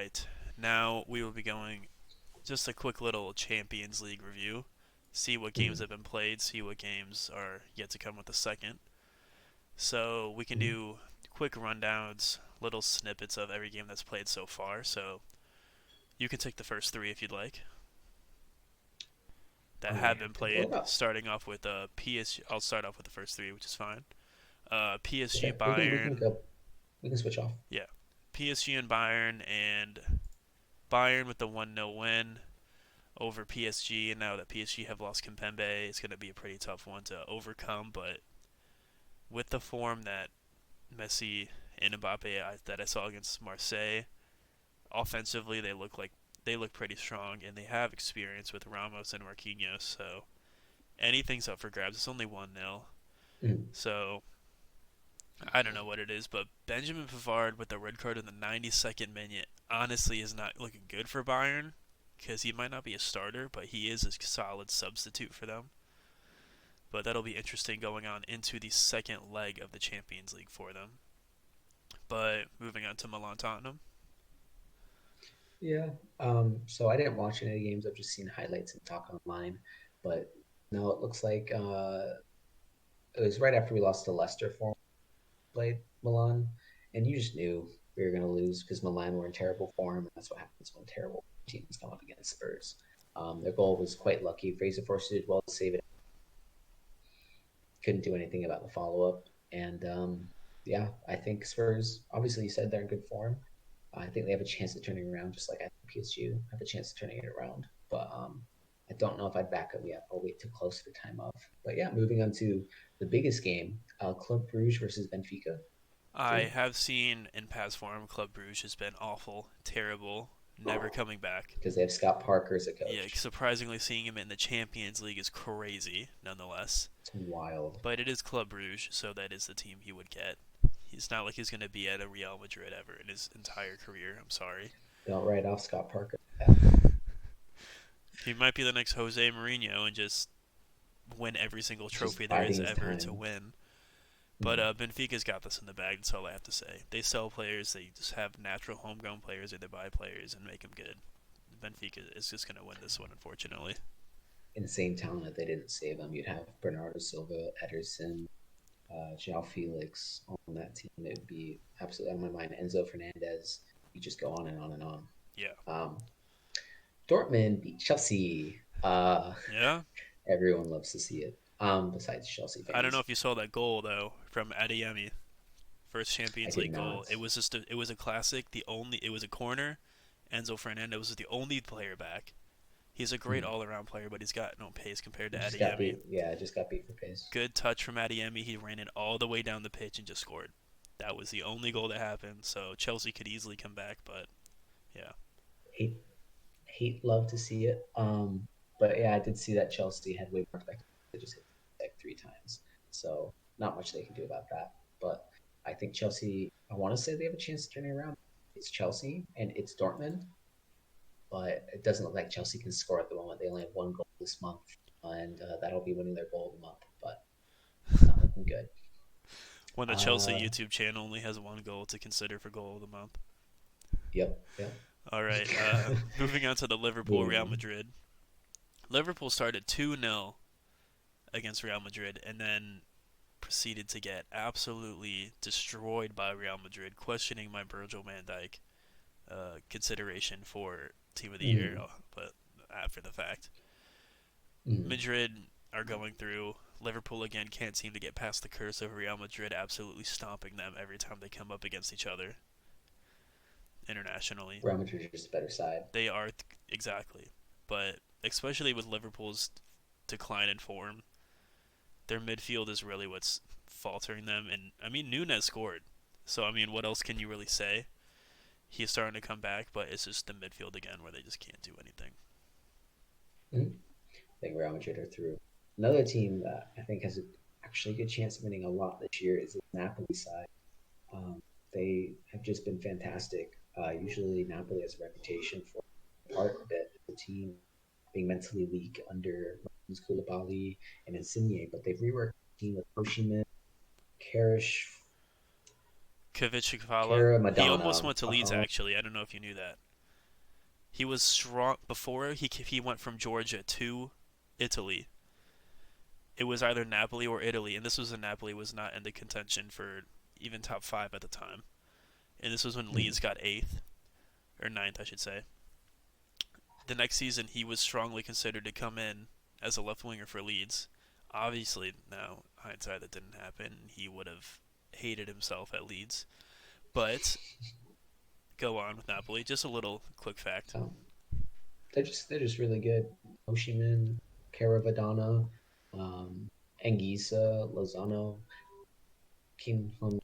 right. Now we will be going just a quick little Champions League review. See what games Mhm. have been played, see what games are yet to come with the second. So we can Mhm. do quick rundowns, little snippets of every game that's played so far. So you can take the first three if you'd like that I have been have to pull it played. up. Starting off with PSG. I'll start off with the first three, which is fine. PSG Okay, we can Bayern. go. We can switch off. Yeah, PSG and Bayern, and Bayern with the 1-0 win over PSG, and now that PSG have lost Kimpembe, it's going to be a pretty tough one to overcome. But with the form that Messi and that I saw against Marseille, offensively they look pretty strong, and they have experience with Ramos and Marquinhos. So anything's up for grabs. It's only 1-0, Mhm. so I don't know what it is, but Benjamin Pavard with the red card in the 92nd minute honestly is not looking good for Bayern because he might not be a starter, but he is a solid substitute for them. But that'll be interesting going on into the second leg of the Champions League for them. But moving on to Milan Tottenham. Yeah. So I didn't watch any of the games. I've just seen highlights and talk online. But no, it looks like it was right after we lost to Leicester for played Milan, and you just knew we were going to lose because Milan were in terrible form, and that's what happens when terrible teams come up against Spurs. Their goal was quite lucky. Fraser Forster did well to save it. Couldn't do anything about the follow up, and yeah, I think Spurs. Obviously, you said they're in good form. I think they have a chance of turning around, just like I think PSG have a chance of turning it around. But I don't know if I'd back up yet. I'll wait till close to the time of. But yeah, moving on to the biggest game, Club Bruges versus Benfica. I See, have seen in past form Club Bruges has been awful, terrible, never coming back. because they have Scott Parker as a Yeah, coach. surprisingly seeing him in the Champions League is crazy, nonetheless. It's wild. But it is Club Bruges, so that is the team he would get. He's not like he's going to be at a Real Madrid ever in his entire career. I'm sorry. Don't write off Scott Parker. Yeah. He might be the next Jose Mourinho and just win every single He's just trophy there is biding his ever to time. win. But Mm. Benfica's got this in the bag. That's all I have to say. They sell players. They just have natural homegrown players, or they buy players and make them good. Benfica is just going to win this one, unfortunately. Insane talent if they didn't save him. You'd have Bernardo Silva, Ederson, João Felix on that team. It would be absolutely on my mind. Enzo Fernandez. You just go on and on and on. Yeah. Um, Dortmund beat Chelsea. Yeah. Everyone loves to see it. Besides Chelsea I don't know fans, if you saw that goal though from Adeyemi, first I Champions did League goal. not. It was a classic. It was a corner. Enzo Fernandez was the only player back. He's a great Hmm. all-around player, but he's got no pace compared to He just got Adeyemi. beat. Yeah, just got beat for pace. Good touch from Adeyemi. He ran it all the way down the pitch and just scored. That was the only goal that happened. So Chelsea could easily come back, but yeah, Hate, love to see it. But yeah, I did see that Chelsea had way more expectations. They just hit like three times, so not much they can do about that. But I think Chelsea. I want to say they have a chance to turn it around. It's Chelsea and it's Dortmund, but it doesn't look like Chelsea can score at the moment. They only have one goal this month, and that'll be winning their goal of the month. But it's not looking good. when the Chelsea Uh, YouTube channel only has one goal to consider for goal of the month. yep, yep. All right, moving on to the Liverpool Moving Real on. Madrid. Liverpool started 2-0 against Real Madrid and then proceeded to get absolutely destroyed by Real Madrid, questioning my Virgil van Dijk consideration for Team of the Year, Mm, but after the fact. mm. Madrid are going through. Liverpool again can't seem to get past the curse of Real Madrid absolutely stomping them every time they come up against each other internationally. Real Madrid is just a better side. They are exactly, but especially with Liverpool's decline in form, their midfield is really what's faltering them. And I mean, Nunes scored, so I mean, what else can you really say? He's starting to come back, but it's just the midfield again where they just can't do anything. Mm. I think Real Madrid are through. Another team that I think has actually a good chance of winning a lot this year is the Napoli side. Um, they have just been fantastic. Usually, Napoli has a reputation for part of it, the team being mentally weak under Koulibaly and Insigne, but they've reworked the team with Oshiman, Karish, Kvitschkvala, Kara he almost Madonna. went to Leeds actually. I don't know if you knew that. He was strong before he went from Georgia to Italy. It was either Napoli or Italy, and this was when Napoli was not in the contention for even top five at the time. And this was when Mm. Leeds got eighth or ninth, I should say. The next season, he was strongly considered to come in as a left winger for Leeds. Obviously, now hindsight that didn't happen. He would have hated himself at Leeds. But go on with Napoli. Just a little quick fact. So they're just really good. Oshiman, Caravadonna, um, Anguissa, Lozano, Kim Hung.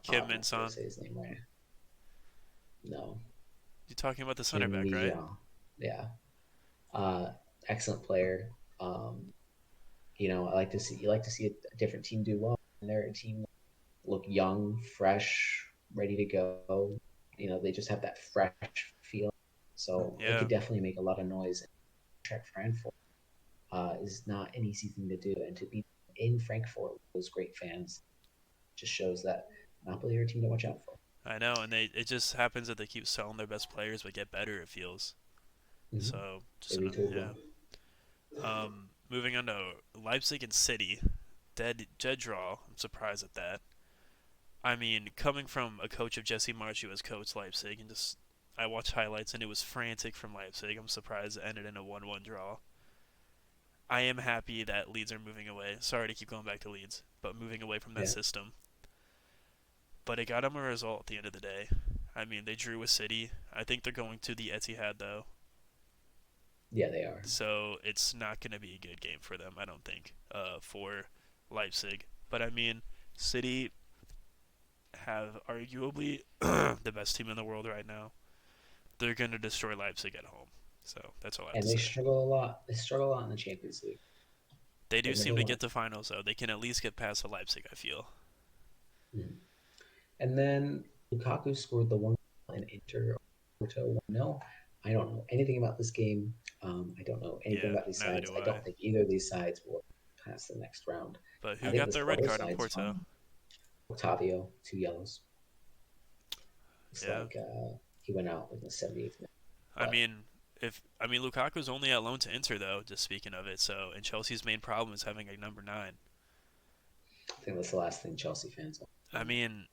Kim I'm Min not gonna Son. say his name right. No, You're talking about the center Kim back, Lee right? Jong. Yeah, uh, excellent player. I like to see a different team do well, and their team look young, fresh, ready to go. They just have that fresh feel. So they Yeah, could definitely make a lot of noise. Track Frankfurt is not an easy thing to do, and to be in Frankfurt with those great fans just shows that Napoli are a team to watch out for. I know, and it just happens that they keep selling their best players but get better. It feels Mm-hmm. so. They Just an, retooled yeah. well. Moving on to Leipzig and City, dead draw. I'm surprised at that. I mean, coming from a coach of Jesse March who has coached Leipzig, and just I watched highlights and it was frantic from Leipzig. I'm surprised it ended in a 1-1 draw. I am happy that Leeds are moving away. Sorry to keep going back to Leeds, but moving away from that Yeah, system. But it got them a result at the end of the day. I mean, they drew with City. I think they're going to the Etihad though, yeah, they are. so it's not going to be a good game for them. I don't think for Leipzig. But I mean, City have arguably the best team in the world right now. They're going to destroy Leipzig at home. So that's all I have to And they say. struggle a lot. They struggle a lot in the Champions League. They do They never seem to won get it. to finals though. They can at least get past the Leipzig. I feel. Mm. And then Lukaku scored the one in Inter Porto 1-0. I don't know anything about this game. I don't know anything Yeah, about these neither sides. do I I. don't think either of these sides will pass the next round. But I who think got this the red Porto card in side's Porto? fun. Octavio, 2 yellows. Looks Yeah, like he went out in the 78th minute. I But mean, if I mean Lukaku's only at loan to Inter though. Just speaking of it, so and Chelsea's main problem is having a number nine. I think that's the last thing Chelsea fans want I from him. mean,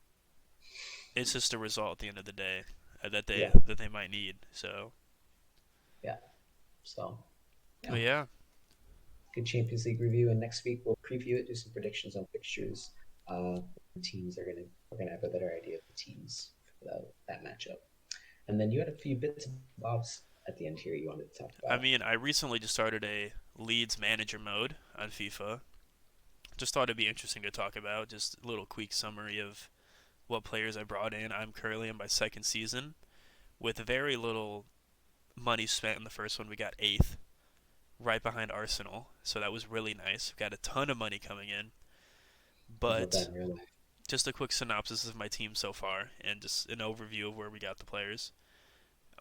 it's just a result at the end of the day that they Yeah, that they might need. So, yeah. So, yeah, but yeah, good Champions League review. And next week we'll preview it, do some predictions on fixtures. Teams are gonna we're gonna have a better idea of the teams for that matchup. And then you had a few bits and bobs at the end here you wanted to talk I about. mean, I recently just started a Leeds manager mode on FIFA. Just thought it'd be interesting to talk about. Just a little quick summary of what players I brought in. I'm currently in my second season with very little money spent in the first one. We got eighth, right behind Arsenal, so that was really nice. We got a ton of money coming in, I love that but in real life. just a quick synopsis of my team so far and just an overview of where we got the players.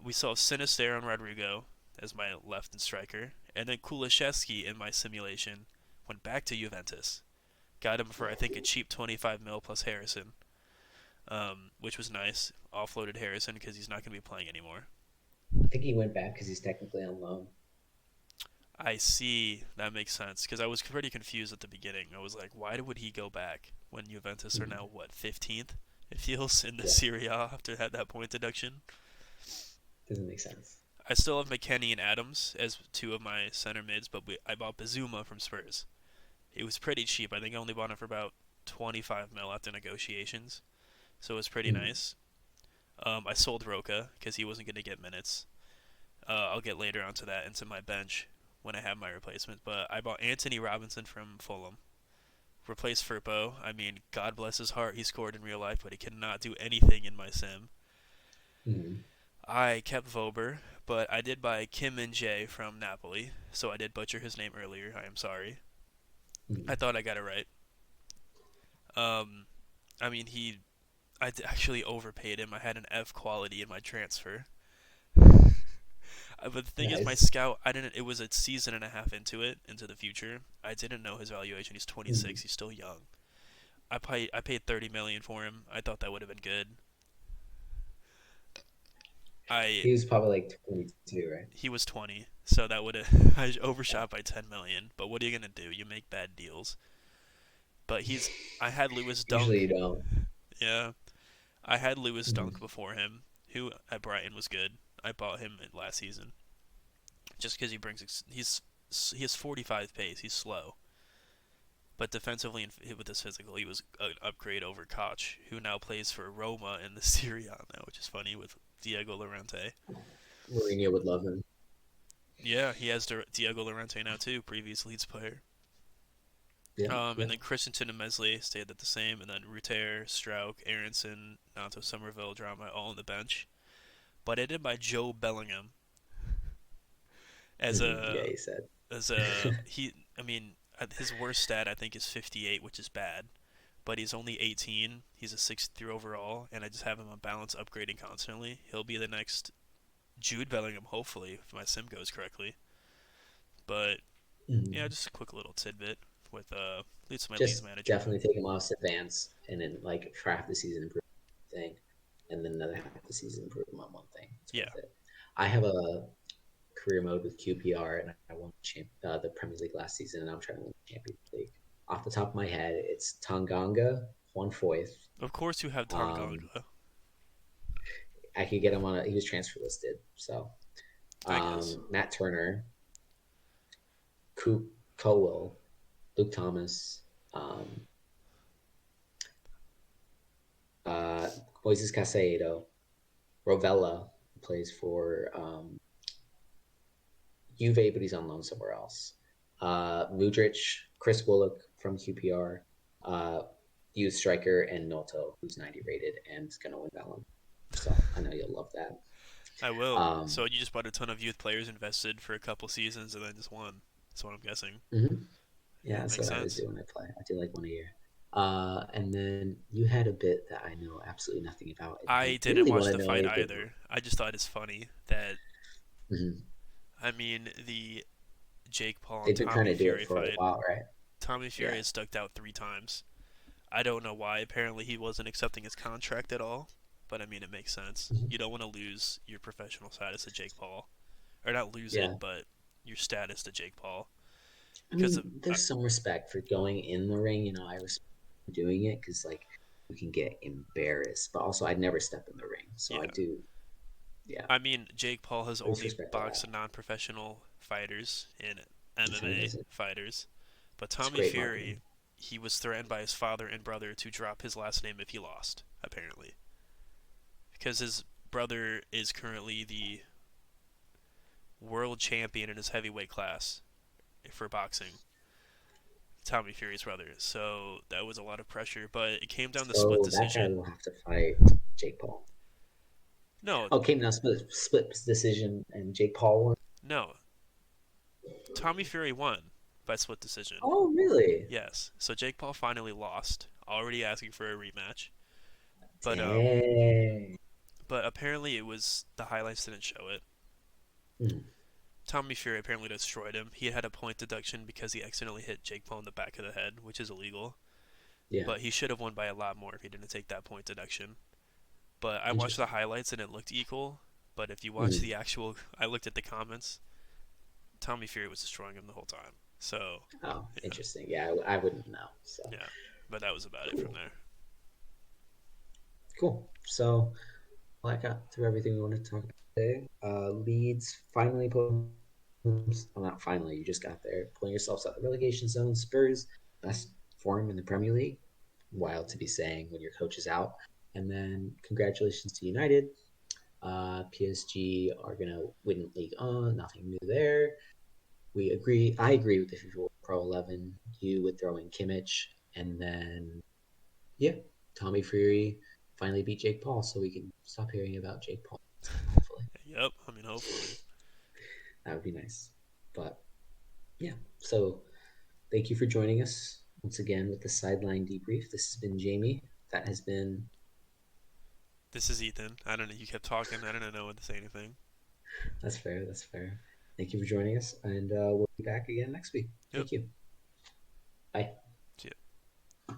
We saw Sinister and Rodrigo as my left and striker, and then Kulishevsky in my simulation went back to Juventus. Got him for I think a cheap 25 mil plus Harrison, which was nice. Offloaded Harrison because he's not going to be playing anymore. I think he went back because he's technically on loan. I see. That makes sense because I was pretty confused at the beginning. I was like, why would he go back when Juventus are Mm-hmm. now what 15th? It feels in the Yeah, Serie A after that point deduction. doesn't make sense. I still have McKennie and Adams as two of my center mids, but I bought Bazuma from Spurs. It was pretty cheap. I think I only bought him for about 25 mil after negotiations, so it was pretty Mm-hmm. nice. I sold Roca because he wasn't going to get minutes. I'll get later onto that into my bench when I have my replacement. But I bought Anthony Robinson from Fulham. Replaced Firpo. I mean, God bless his heart, he scored in real life, but he cannot do anything in my sim. Mm-hmm. I kept Vober, but I did buy Kim Min Jae from Napoli, so I did butcher his name earlier. I am sorry. Mm-hmm. I thought I got it right. Um, I mean, actually overpaid him. I had an F quality in my transfer. But the thing is, my Nice. scout, I didn't. It was a season and a half into the future. I didn't know his valuation. He's Mm-hmm. 26. He's still young. I paid 30 million for him. I thought that would have been good. I He was probably like 22, right? he was 20, so that would have I Yeah. overshot by 10 million. But what are you gonna do? You make bad deals. But he's I had Lewis Usually you Dunk. don't. Yeah, I had Lewis Dunk Mhm. before him, who at Brighton was good. I bought him last season just because he has 45 pace. He's slow, but defensively and with his physical, he was an upgrade over Koch, who now plays for Roma in the Serie A now, which is funny with Diego Llorente. Mourinho would love him. Yeah, he has Diego Llorente now too, previous Leeds player. Yeah, And yeah. then Christensen and Mesley stayed at the same, and then Ruter, Strauk, Aronson, Nato Somerville, Drama all on the bench. But I did by Joe Bellingham as Yeah, a he said. as a he. I mean, his worst stat I think is 58, which is bad. But he's only 18. He's a 63 overall, and I just have him on balance, upgrading constantly. He'll be the next Jude Bellingham, hopefully, if my sim goes correctly. But yeah, Mhm. just a quick little tidbit with leads my Leeds Just manager. definitely take him off advance and then like for half the season improve one thing, and then another half the season improve him on one thing. It's Yeah, worth it. I have a career mode with QPR, and I won the Premier League last season, and I'm trying to win the Champions League. Off the top of my head, it's Tanganga, Juan Foyth. of course you have Um, Tanganga. I could get him on. He was transfer listed, so I guess. Matt Turner, Coop Colwell, Luke Thomas, um, uh, Moises Casado, Rovella plays for Juve, but he's on loan somewhere else. Mudric, Chris Willock from QPR, uh, youth striker, and Noto, who's 90 rated and is going to win Ballon. So I know you'll love that. I will. Um, So you just bought a ton of youth players, invested for a couple seasons, and then just won. That's what I'm guessing. mhm. Yeah, Yeah, that's makes what I always sense. do when I play. I do like one a year. And then you had a bit that I know absolutely nothing about. I I didn't really watch want to the know fight anything. either. I just thought it's funny that Mhm. I mean the Jake Paul and They've been trying Tommy to do it Fury for a fight. while, right? Tommy Fury Yeah. has stuck out 3 times. I don't know why. Apparently he wasn't accepting his contract at all. But I mean it makes sense. Mhm. You don't want to lose your professional status to Jake Paul, or not lose it, Yeah. but your status to Jake Paul. I Because mean, there's some respect for going in the ring. I respect doing it because like you can get embarrassed, but also I'd never step in the ring, so I yeah, do. Yeah, I mean, Jake Paul has there's only respect to that. boxed non-professional fighters and That's how he MMA does it. fighters, but It's Tommy great marketing. Fury, he was threatened by his father and brother to drop his last name if he lost, apparently, because his brother is currently the world champion in his heavyweight class for boxing. Tommy Fury's brother, so that was a lot of pressure, but it came down to split So that guy decision. will have to fight Jake Paul. No, Oh, came down split decision, and Jake Paul won. no, Tommy Fury won by split decision. Oh, really? Yes. So Jake Paul finally lost, already asking for a rematch. But Dang. apparently it was the highlights didn't show it. Hmm. Tommy Fury apparently destroyed him. He had a point deduction because he accidentally hit Jake Paul in the back of the head, which is illegal. Yeah, But he should have won by a lot more if he didn't take that point deduction. But I watched the interesting. highlights and it looked equal. But if you watch Hmm. the actual, I looked at the comments. Tommy Fury was destroying him the whole time. So Oh, yeah, interesting. Yeah, I wouldn't know. So yeah. But that was about it from cool, there. cool. So well, I got through everything we wanted to talk about today. Leeds finally put, well, not finally, you just got there, pulling yourselves out of the relegation zone. Spurs, best form in the Premier League. Wild to be saying when your coach is out. And then congratulations to United. PSG are going to win League On. Nothing new there. We agree. I agree with the FIFA Pro 11. You with throwing Kimmich. And then, yeah, Tommy Fury finally beat Jake Paul, so we can stop hearing about Jake Paul. Hopefully, Yep. I mean, hopefully. that would be nice. But yeah, so thank you for joining us once again with the Sideline Debrief. This has been Jamie. That has been, This is Ethan. I don't know. You kept talking. I didn't know what to say anything. that's fair. That's fair. Thank you for joining us, and we'll be back again next week. Yep. Thank you. Bye. See ya.